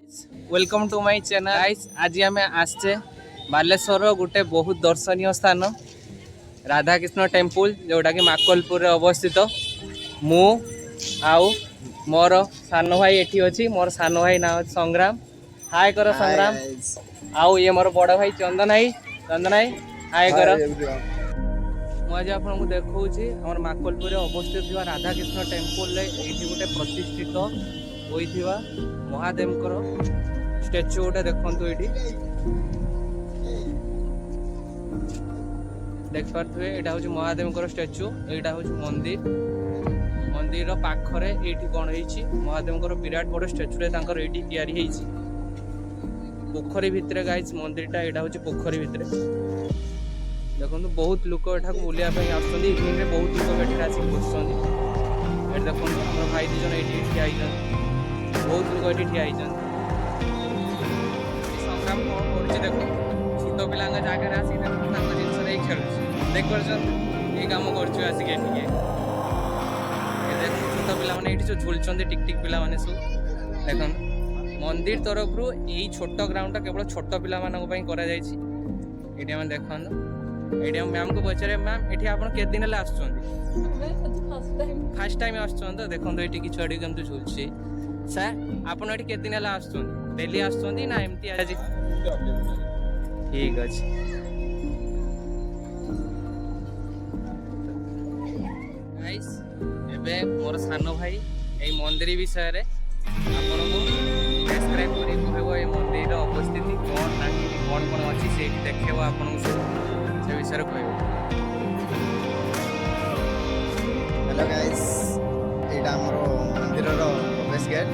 Welcome to my channel guys. आज आम आसचे बालेश्वर गोटे बहुत दर्शनीय स्थान राधाकृष्ण टेम्पल जोटा कि माकलपुर अवस्थित। मु आउ मोर सान भाई एठी अछि। मोर सान भाई ना संग्राम। हाय करो संग्राम। आउ ये मोर बड़ भाई चंदन भाई। चंदन भाई हाय करो। मुझे आपको देखा आम माकलपुर अवस्थित राधाकृष्ण टेम्पल ये गोटे प्रतिष्ठित होइथिबा महादेव स्टैच्यू गोटे देखु ये देख पारे यहाँ हूँ महादेव स्टैच्यू। यहाँ हूँ मंदिर मंदिर पाखरे ये कौन है महादेव विराट बड़ स्टैच्यूटे ये पोखरी भितर गाइस मंदिरटा यहाँ हूँ पोखरी भितर देखो बहुत लोक यहाँ बुलायापी आसमें बहुत लोग ये आसिक बसुँच देखो आम भाई दीज ये ठिया बहुत लोग ये ठिया संग्राम कौन कर देखो छोट पिला जगह आसिक जिन नहीं खेल देख ये कम करसिक देख छोट पिला जो झुलुंट टिक टिक पिला सब देख मंदिर तरफ रू यही छोट ग्राउंड केवल छोट पिला देखते देखो ये मैम को पचारे मैम ये आप दिन फास्ट टाइम आस देखो ये कि छुआ कमी झुलुचे सर आप दिन डेली आसुँच ना एमती आज ठीक अच्छे गाइस एबे मोर सान भाई ये मंदिर विषय रे आपन को डिस्क्राइब करी कहबो ये मंदिर अवस्थिति कौन ना कौन कौन अच्छी से देखेबो आपन को से विषय कहबो। हेलो गाइस एटा हमर मंदिर रो प्रवेश गेट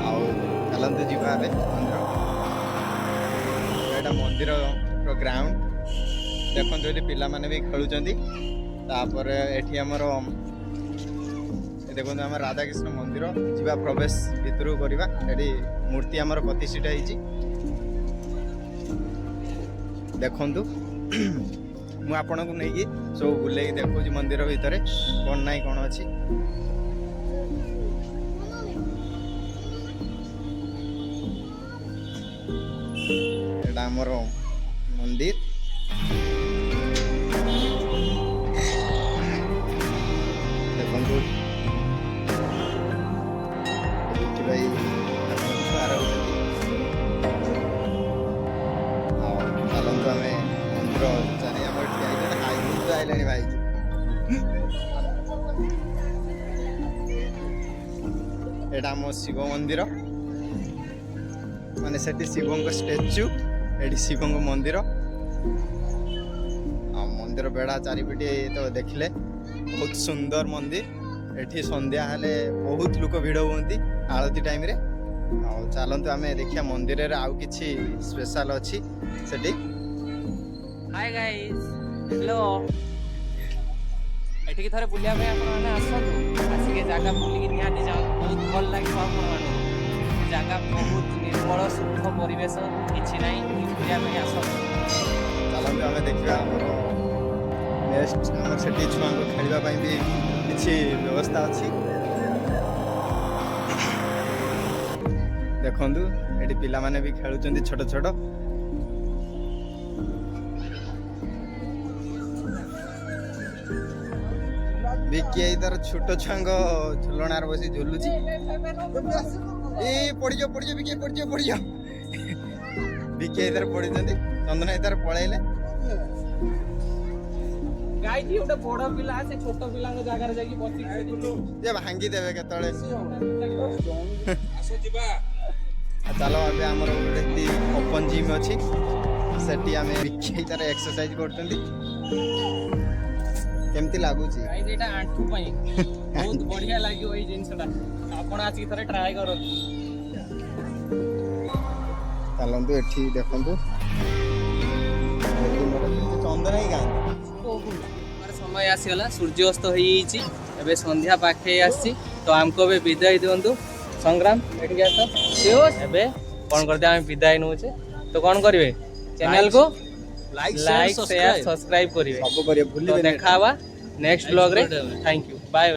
आउ चलंतु जीवा बे मंदिर एटा मंदिर रो ग्राउंड देखंतु एटी पिला माने भी खेलुचंदी तापर एठी हमर देखो आम राधाकृष्ण मंदिर जीवा प्रवेश भितर करवा ये मूर्ति आमर प्रतिष्ठित होती देखु मु आपण को नहीं सब बुले देखो मंदिर भितर कौन ना कौन अच्छी आमर मंदिर देखो भाई चलतु आम मंदिर आइले भाई एटा आम शिव मंदिर माने सेठी शिव स्टैच्यू एटी शिव मंदिर मंदिर बेड़ा चारिपिटी तो देखले बहुत सुंदर मंदिर एठी संध्या हेले बहुत लोक भिड़ हुंती आलती टाइम रे चलतु आम देखिया मंदिर रे आउ किछि स्पेशल अछि सेठी। हाय गाइस हेलो एठी थरे बुलिया पे आपण माने आसंतु आसिके जागा बुली निहाती जाओ बहुत भल लागिबो आपण माने जागा बहुत निर्मल शुद्ध परिवेश किछि नाही बुलिया पे आसंतु चलतु आम देखिया हमर नेक्स्ट हमर सेठी छुआ को खेलबा पई भी किछि व्यवस्था अछि देखंतु एटी पिला माने भी खेलुचंदी छोट छोट बिकी इधर छोट छंग झुलणार बसी झुलुची ए पड़ियो बिकी पड़ियो बिकी इधर पड़िचंदी चंदन इधर पळैले गाई जी ओटा बड़ पिला से छोट पिला जगह रे जाकी बसी जे भांगी देबे केतळे आसो जिबा चलो अबे हमर गोटे ओपन जिम अछि सेठी आमे बिकी तार एक्सरसाइज करतंदी केमती लागू छी गाइस एटा आंठू पई बहुत बढ़िया लागियो एई जिंसटा आपण आसी थरे ट्राई करो चलंतु एठी देखंतु चंदन ही गाय समय आसीगला सूर्य अस्त हो एबे संध्या पाखे आसी तो आमको भी विदाई दिंतु संग्राम एबे कौन करते आम विदाई नौचे तो कौन करेंगे चैनल को लाइक शेयर सब्सक्राइब करेंगे सब करिए भूल देखा नेक्स्ट ब्लॉग रे। Thank you.